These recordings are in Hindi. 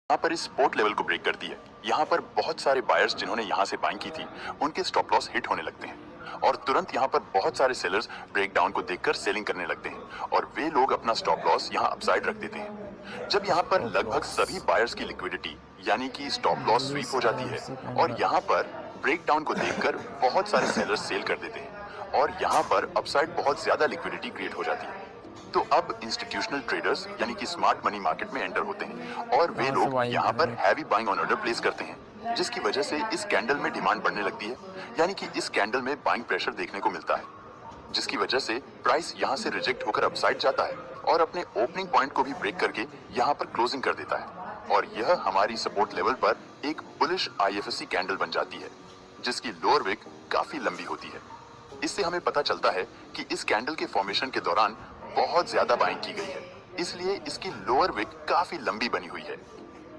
यहाँ पर इस सपोर्ट लेवल को ब्रेक करती है। यहाँ पर बहुत सारे बायर्स जिन्होंने यहाँ से बाइंग की थी उनके स्टॉप लॉस हिट होने लगते हैं और तुरंत यहाँ पर बहुत सारे सेलर्स ब्रेक डाउन को देखकर सेलिंग करने लगते हैं और वे लोग अपना स्टॉप लॉस यहाँ अपसाइड रख देते हैं। जब यहाँ पर लगभग सभी बायर्स की लिक्विडिटी यानी कि स्टॉप लॉस स्वीप हो जाती है और यहाँ पर ब्रेक डाउन को देखकर बहुत सारे सेलर्स सेल कर देते हैं और यहाँ पर अपसाइड बहुत ज्यादा लिक्विडिटी क्रिएट हो जाती है। तो अब इंस्टीट्यूशनल ट्रेडर्स यानी कि स्मार्ट मनी मार्केट में एंटर होते हैं और वे लोग यहाँ पर heavy buying on order place करते हैं, जिसकी वजह से इस कैंडल में डिमांड बढ़ने लगती है, यानी कि इस कैंडल में बाइंग प्रेशर देखने को मिलता है, जिसकी वजह से प्राइस यहाँ से रिजेक्ट होकर अपसाइड जाता है और अपने ओपनिंग पॉइंट को भी ब्रेक करके यहाँ पर क्लोजिंग कर देता है और यह हमारी सपोर्ट लेवल पर एक बुलिश आईएफएससी कैंडल बन जाती है, जिसकी लोअर विक काफी लंबी होती है। इससे हमें पता चलता है कि इस कैंडल के फॉर्मेशन के दौरान बहुत ज्यादा बाइंग की गई है, इसलिए इसकी लोअर विक काफी लंबी बनी हुई है।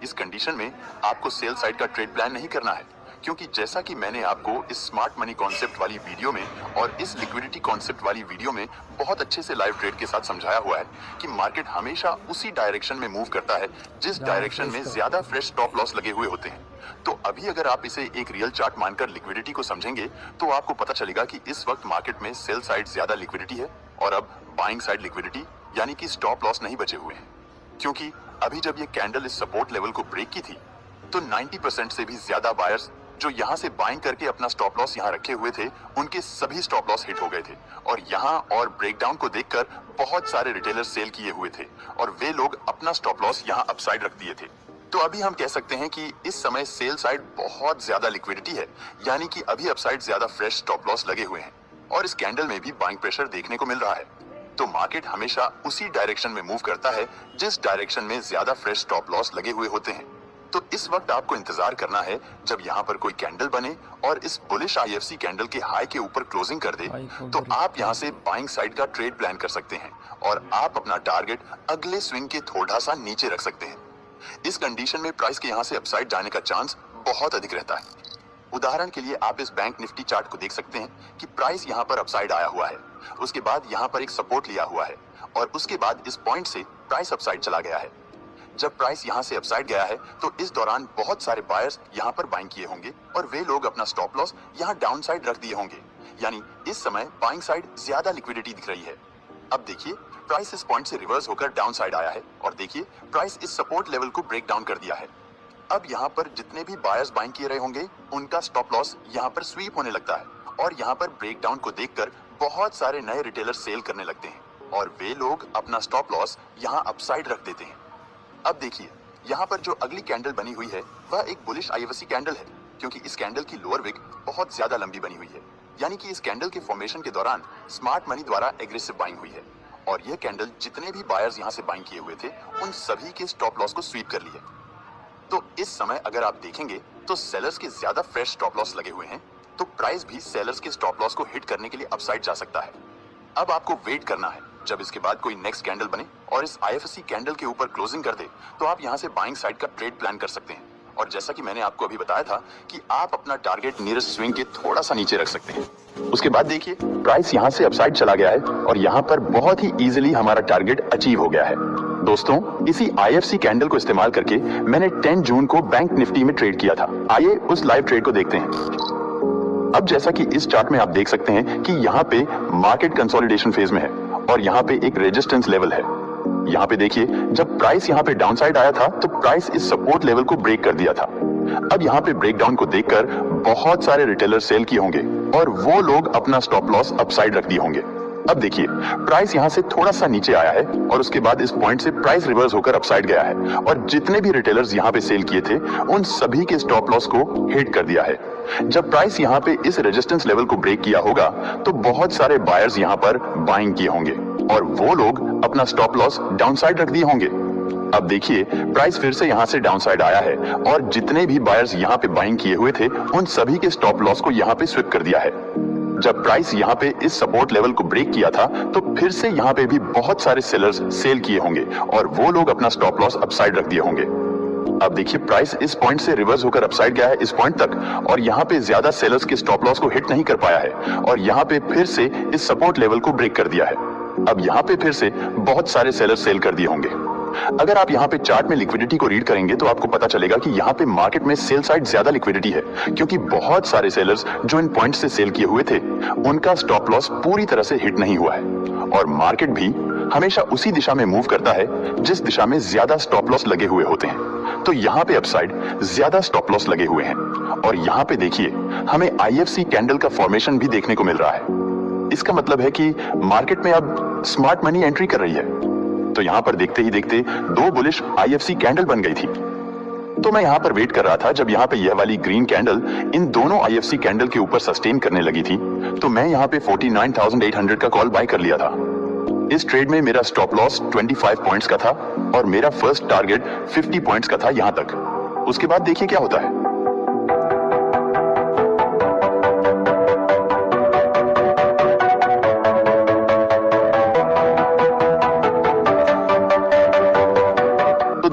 इस कंडीशन में आपको सेल साइड का ट्रेड प्लान नहीं करना है, क्योंकि जैसा कि मैंने आपको इस स्मार्ट मनी कॉन्सेप्ट वाली वीडियो में और इस लिक्विडिटी कॉन्सेप्ट वाली वीडियो में बहुत अच्छे से लाइव ट्रेड के साथ समझाया हुआ है कि मार्केट हमेशा उसी डायरेक्शन में मूव करता है जिस डायरेक्शन में ज्यादा फ्रेश स्टॉप लॉस लगे हुए होते हैं। तो अभी अगर आप इसे एक रियल चार्ट मानकर लिक्विडिटी को समझेंगे तो आपको पता चलेगा कि इस वक्त मार्केट में सेल साइड ज्यादा लिक्विडिटी है और अब बाइंग साइड लिक्विडिटी यानी कि स्टॉप लॉस नहीं बचे हुए हैं, क्योंकि अभी जब ये कैंडल इस सपोर्ट लेवल को ब्रेक की थी तो 90% से भी ज्यादा बायर्स जो यहाँ से बाइंग करके अपना स्टॉप लॉस यहाँ रखे हुए थे उनके सभी स्टॉप लॉस हिट हो गए थे और यहाँ और ब्रेकडाउन को देखकर बहुत सारे रिटेलर सेल किए हुए थे और वे लोग अपना स्टॉप लॉस यहाँ अपसाइड रख दिए थे। तो अभी हम कह सकते हैं कि इस समय सेल साइड बहुत ज्यादा लिक्विडिटी है, यानी कि अभी अपसाइड ज्यादा फ्रेश स्टॉप लॉस लगे हुए हैं और इस कैंडल में भी बाइंग प्रेशर देखने को मिल रहा है। तो मार्केट हमेशा उसी डायरेक्शन में मूव करता है जिस डायरेक्शन में ज्यादा फ्रेश स्टॉप लॉस लगे हुए होते हैं। तो इस वक्त आपको इंतजार करना है जब यहाँ पर कोई कैंडल बने और इस बुलिश आईएफएससी कैंडल के हाई के ऊपर क्लोजिंग कर दे तो आप यहाँ से बाइंग साइड का ट्रेड प्लान कर सकते हैं और आप अपना टारगेट अगले स्विंग के थोड़ा सा नीचे रख सकते हैं। इस कंडीशन में प्राइस के यहाँ से अपसाइड जाने का चांस बहुत अधिक रहता है। उदाहरण के लिए आप इस बैंक निफ्टी चार्ट को देख सकते हैं कि प्राइस यहाँ पर अपसाइड आया हुआ है, उसके बाद यहाँ पर एक सपोर्ट लिया हुआ है और उसके बाद इस पॉइंट से प्राइस अपसाइड चला गया है। जब प्राइस यहाँ से अपसाइड गया है तो इस दौरान बहुत सारे बायर्स यहाँ पर बाइंग किए होंगे और वे लोग अपना स्टॉप लॉस यहाँ डाउन साइड रख दिए होंगे, यानी इस समय बाइंग साइड ज्यादा लिक्विडिटी दिख रही है। अब देखिए प्राइस इस पॉइंट से रिवर्स होकर डाउन साइड आया है और देखिए प्राइस इस सपोर्ट लेवल को ब्रेक डाउन कर दिया है। अब यहाँ पर जितने भी बायर्स बाइंग किए रहे होंगे उनका स्टॉप लॉस यहाँ पर स्वीप होने लगता है और यहाँ पर ब्रेक डाउन को देखकर बहुत सारे नए रिटेलर सेल करने लगते हैं और वे लोग अपना स्टॉप लॉस यहाँ अपसाइड रख देते हैं। अब देखिए यहाँ पर जो अगली कैंडल बनी हुई है वह एक बुलिश आईएफएससी कैंडल है, क्योंकि इस कैंडल की लोअर विक बहुत ज्यादा लंबी बनी हुई है, यानी कि इस कैंडल के फॉर्मेशन के दौरान स्मार्ट मनी द्वारा एग्रेसिव बाइंग हुई है और यह कैंडल जितने भी बायर्स यहाँ से बाइंग किए हुए थे उन सभी के स्टॉप लॉस को स्वीप कर लिया। तो इस समय अगर आप देखेंगे तो सेलर्स के ज्यादा फ्रेश स्टॉप लॉस लगे हुए हैं, तो प्राइस भी सेलर्स के स्टॉप लॉस को हिट करने के लिए अपसाइड जा सकता है। अब आपको वेट करना है जब इसके बाद कोई नेक्स्ट कैंडल बने और इस आईएफएससी कैंडल के ऊपर क्लोजिंग कर दे तो आप यहाँ से बाइंग साइड का ट्रेड प्लान कर सकते हैं और जैसा कि मैंने आपको अभी बताया था कि आप अपना टारगेट नियरेस्ट स्विंग के थोड़ा सा नीचे रख सकते हैं। उसके बाद देखिए प्राइस यहाँ से अपसाइड चला गया है और यहाँ पर बहुत ही इजीली हमारा टारगेट अचीव हो गया है। दोस्तों, इसी आईएफएससी कैंडल को इस्तेमाल करके मैंने 10 जून को बैंक निफ्टी में ट्रेड किया था। आइए उस लाइव ट्रेड को देखते हैं। अब जैसा कि इस चार्ट में आप देख सकते हैं कि यहाँ पे मार्केट कंसोलिडेशन फेज में है और यहाँ पे एक रेजिस्टेंस लेवल है। यहाँ पे देखिए जब प्राइस यहाँ पे डाउन साइड आया था तो प्राइस इस सपोर्ट लेवल को ब्रेक कर दिया था। अब यहाँ पे ब्रेकडाउन को देखकर बहुत सारे रिटेलर सेल किए होंगे और वो लोग अपना स्टॉप लॉस अपसाइड रख दिए होंगे। अब देखिए प्राइस यहाँ से थोड़ा सा नीचे आया है और उसके बाद इस पॉइंट से प्राइस रिवर्स होकर अपसाइड गया है और जितने भी रिटेलर्स यहाँ पे सेल किए थे उन सभी के स्टॉप लॉस को हिट कर दिया है। जब प्राइस यहाँ पे इस रेजिस्टेंस लेवल को ब्रेक किया होगा तो बहुत सारे बायर्स यहाँ पर बाइंग किए होंगे और वो लोग अपना स्टॉप लॉस डाउन साइड रख दिए होंगे। अब देखिए प्राइस फिर से यहाँ से डाउन साइड आया है और जितने भी बायर्स यहाँ पे बाइंग किए हुए थे उन सभी के स्टॉप लॉस को यहाँ पे स्विप कर दिया है। जब प्राइस यहाँ पे इस सपोर्ट लेवल को ब्रेक किया था तो फिर से यहाँ पे भी बहुत सारे सेलर्स सेल किए होंगे और वो लोग अपना स्टॉप लॉस अपसाइड रख दिए होंगे। अब देखिए प्राइस इस पॉइंट से रिवर्स होकर अपसाइड गया है इस पॉइंट तक और यहाँ पे ज्यादा सेलर्स के स्टॉप लॉस को हिट नहीं कर पाया है और यहाँ पे फिर से इस सपोर्ट लेवल को ब्रेक कर दिया है। अब यहाँ पे फिर से बहुत सारे सेलर्स सेल कर दिए होंगे। अगर आप यहाँ पे चार्ट में लिक्विडिटी को रीड करेंगे तो आपको पता चलेगा कि यहाँ पे मार्केट में सेल साइड ज्यादा लिक्विडिटी है, क्योंकि बहुत सारे सेलर्स जो इन पॉइंट से सेल किए हुए थे उनका स्टॉप लॉस पूरी तरह से हिट नहीं हुआ है। और मार्केट भी हमेशा उसी दिशा में मूव करता है जिस दिशा में ज्यादा स्टॉप लॉस लगे हुए होते हैं। तो यहाँ पे अपसाइड ज्यादा स्टॉप लॉस लगे हुए हैं। और यहाँ पे देखिए हमें IFC कैंडल का फॉर्मेशन भी देखने को मिल रहा है। इसका मतलब है कि मार्केट में अब स्मार्ट मनी एंट्री कर रही है। तो यहाँ पर देखते ही देखते दो बुलिश IFC कैंडल बन गई थी। तो मैं यहाँ पर वेट कर रहा था जब यहाँ पे यह वाली ग्रीन कैंडल इन दोनों IFC कैंडल के ऊपर सस्टेन करने लगी थी, तो मैं यहाँ पे 49,800 का कॉल बाय कर लिया था। इस ट्रेड में मेरा स्टॉप लॉस 25 पॉइंट्स का था और मेरा फर्स्ट टारगेट 50 पॉइंट्स का था यहाँ तक। उसके बाद देखिए क्या होता है।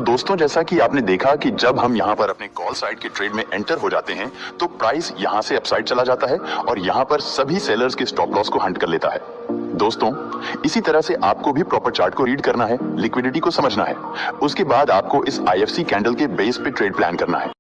दोस्तों, जैसा कि आपने देखा कि जब हम यहाँ पर अपने कॉल साइड के ट्रेड में एंटर हो जाते हैं तो प्राइस यहाँ से अपसाइड चला जाता है और यहाँ पर सभी सेलर्स के स्टॉप लॉस को हंट कर लेता है। दोस्तों, इसी तरह से आपको भी प्रॉपर चार्ट को रीड करना है, लिक्विडिटी को समझना है, उसके बाद आपको इस IFC कैंडल के बेस पे ट्रेड प्लान करना है।